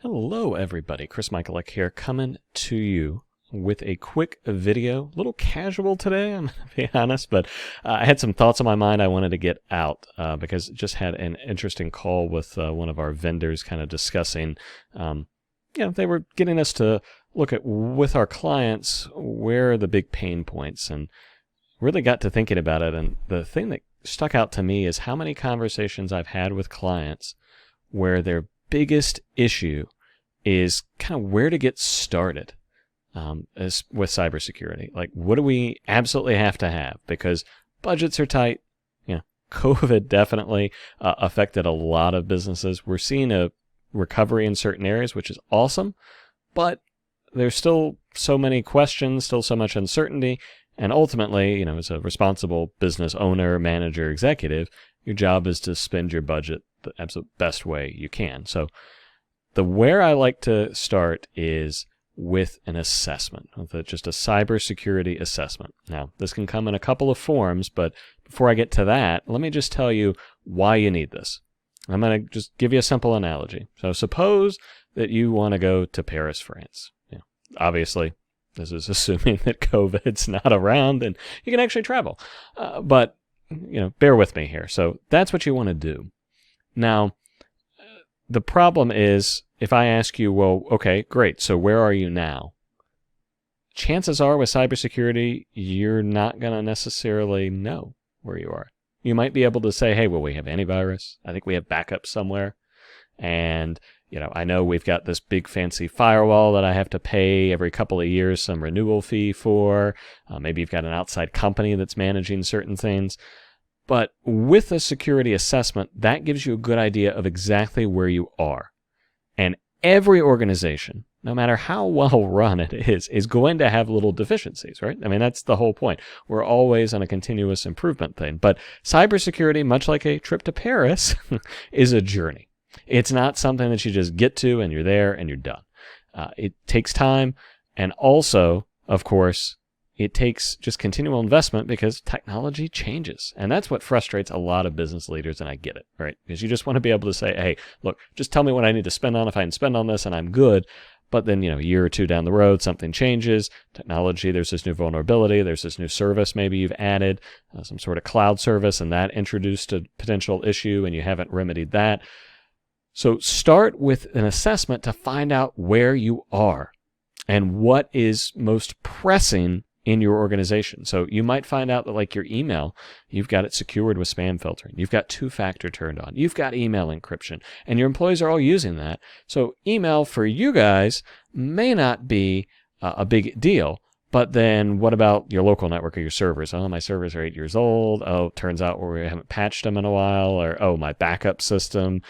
Hello everybody, Chris Michalec here, coming to you with a quick video. A little casual today, I'm going to be honest, but I had some thoughts on my mind I wanted to get out because just had an interesting call with one of our vendors kind of discussing, they were getting us to look at, with our clients, where are the big pain points, and really got to thinking about it. And the thing that stuck out to me is how many conversations I've had with clients where their biggest issue is kind of where to get started as with cybersecurity. Like, what do we absolutely have to have? Because budgets are tight. COVID definitely affected a lot of businesses. We're seeing a recovery in certain areas, which is awesome, but there's still so many questions, still so much uncertainty. And ultimately, as a responsible business owner, manager, executive, your job is to spend your budget the absolute best way you can. So where I like to start is with an assessment, with just a cybersecurity assessment. Now, this can come in a couple of forms, but before I get to that, let me just tell you why you need this. I'm going to just give you a simple analogy. So suppose that you want to go to Paris, France. Obviously, this is assuming that COVID's not around and you can actually travel. But bear with me here. So that's what you want to do. Now, the problem is, if I ask you, well, okay, great, so where are you now? Chances are with cybersecurity, you're not going to necessarily know where you are. You might be able to say, hey, well, we have antivirus. I think we have backup somewhere. And, I know we've got this big fancy firewall that I have to pay every couple of years some renewal fee for. Maybe you've got an outside company that's managing certain things. But with a security assessment, that gives you a good idea of exactly where you are. And every organization, no matter how well run it is going to have little deficiencies, right? I mean, that's the whole point. We're always on a continuous improvement thing. But cybersecurity, much like a trip to Paris, is a journey. It's not something that you just get to and you're there and you're done. It takes time. And also, of course, it takes just continual investment because technology changes. And that's what frustrates a lot of business leaders, and I get it, right? Because you just want to be able to say, hey, look, just tell me what I need to spend on if I can spend on this and I'm good. But then, a year or two down the road, something changes. Technology, there's this new vulnerability, there's this new service maybe you've added, some sort of cloud service, and that introduced a potential issue and you haven't remedied that. So start with an assessment to find out where you are and what is most pressing in your organization. So you might find out that, like, your email, you've got it secured with spam filtering. You've got two-factor turned on. You've got email encryption, and your employees are all using that. So email for you guys may not be a big deal. But then what about your local network or your servers? Oh, my servers are 8 years old. Oh, turns out we haven't patched them in a while. Or, oh, my backup system,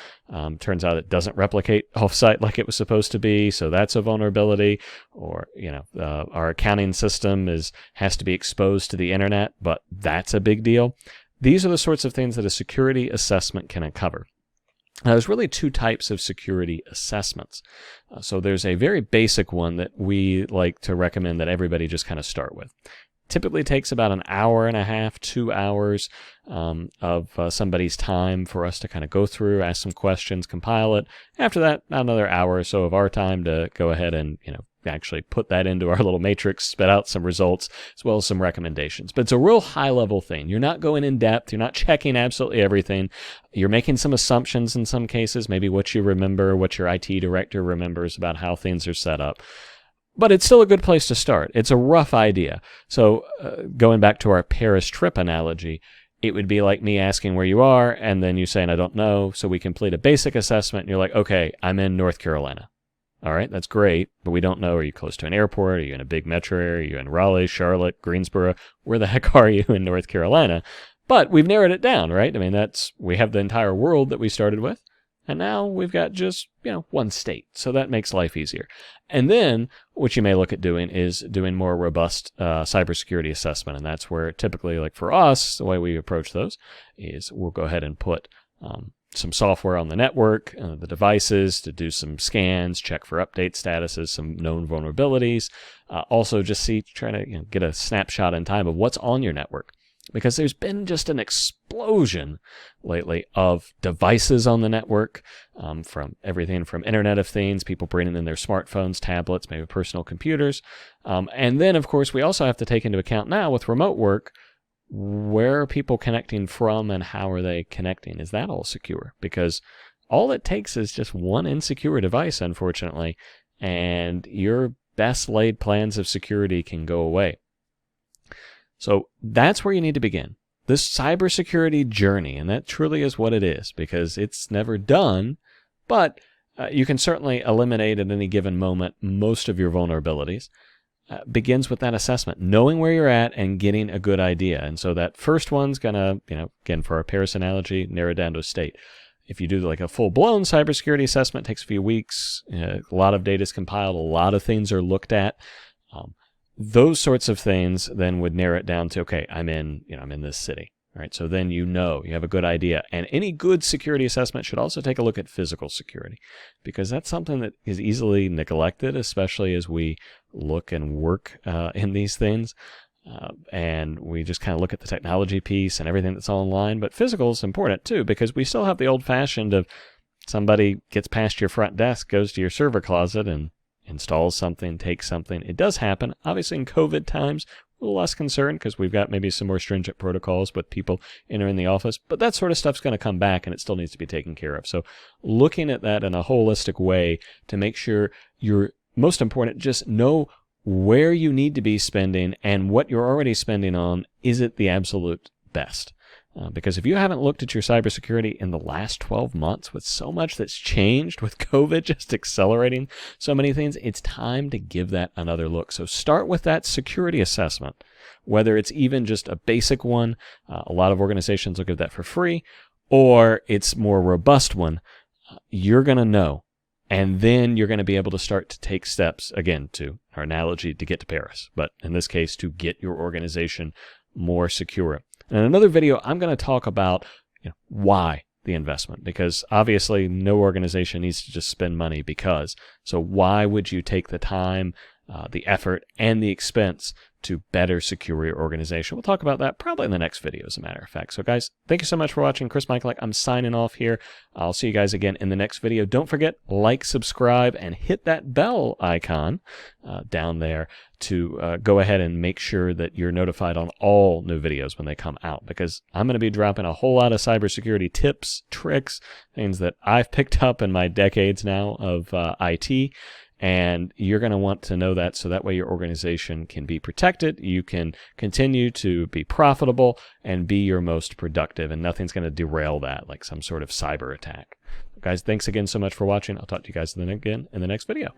turns out it doesn't replicate offsite like it was supposed to be. So that's a vulnerability. Or, our accounting system has to be exposed to the internet, but that's a big deal. These are the sorts of things that a security assessment can uncover. Now, there's really two types of security assessments. So there's a very basic one that we like to recommend that everybody just kind of start with. Typically takes about an hour and a half, 2 hours of somebody's time for us to kind of go through, ask some questions, compile it. After that, another hour or so of our time to go ahead and, actually put that into our little matrix, spit out some results, as well as some recommendations. But it's a real high-level thing. You're not going in depth. You're not checking absolutely everything. You're making some assumptions in some cases, maybe what you remember, what your IT director remembers about how things are set up. But it's still a good place to start. It's a rough idea. So going back to our Paris trip analogy, it would be like me asking where you are, and then you saying, I don't know. So we complete a basic assessment, and you're like, okay, I'm in North Carolina. All right, that's great, but we don't know. Are you close to an airport? Are you in a big metro area? Are you in Raleigh, Charlotte, Greensboro? Where the heck are you in North Carolina? But we've narrowed it down, right? I mean, we have the entire world that we started with, and now we've got just, one state. So that makes life easier. And then what you may look at doing is doing more robust cybersecurity assessment, and that's where typically, like for us, the way we approach those is we'll go ahead and put some software on the network, the devices, to do some scans, check for update statuses, some known vulnerabilities. Also just try to get a snapshot in time of what's on your network. because there's been just an explosion lately of devices on the network, from everything from Internet of Things, people bringing in their smartphones, tablets, maybe personal computers. And then, of course, we also have to take into account now with remote work, where are people connecting from and how are they connecting? Is that all secure? Because all it takes is just one insecure device, unfortunately, and your best laid plans of security can go away. So that's where you need to begin. This cybersecurity journey, and that truly is what it is, because it's never done, but you can certainly eliminate at any given moment most of your vulnerabilities. Begins with that assessment, knowing where you're at and getting a good idea. And so that first one's going to, again, for our Paris analogy, narrow down to a state. If you do like a full-blown cybersecurity assessment, it takes a few weeks, a lot of data is compiled, a lot of things are looked at. Those sorts of things then would narrow it down to, okay, I'm in this city. All right, so then you have a good idea. And any good security assessment should also take a look at physical security, because that's something that is easily neglected, especially as we look and work in these things. And we just kind of look at the technology piece and everything that's online. But physical is important too, because we still have the old-fashioned of somebody gets past your front desk, goes to your server closet, and installs something, takes something. It does happen. Obviously, in COVID times, a little less concerned because we've got maybe some more stringent protocols with people entering the office. But that sort of stuff's going to come back, and it still needs to be taken care of. So looking at that in a holistic way to make sure you're, most important, just know where you need to be spending and what you're already spending on. Is it the absolute best? Because if you haven't looked at your cybersecurity in the last 12 months with so much that's changed with COVID just accelerating so many things, it's time to give that another look. So start with that security assessment, whether it's even just a basic one. A lot of organizations will give that for free, or it's more robust one. You're going to know. And then you're going to be able to start to take steps, again, to our analogy, to get to Paris, but in this case, to get your organization more secure. In another video, I'm going to talk about why the investment, because obviously no organization needs to just spend money because. So why would you take the time, the effort, and the expense to better secure your organization? We'll talk about that probably in the next video, as a matter of fact. So guys, thank you so much for watching. Chris Michalec, I'm signing off here. I'll see you guys again in the next video. Don't forget, like, subscribe, and hit that bell icon down there to go ahead and make sure that you're notified on all new videos when they come out, because I'm going to be dropping a whole lot of cybersecurity tips, tricks, things that I've picked up in my decades now of IT. And you're going to want to know that, so that way your organization can be protected, you can continue to be profitable, and be your most productive, and nothing's going to derail that, like some sort of cyber attack. Guys, thanks again so much for watching. I'll talk to you guys again in the next video.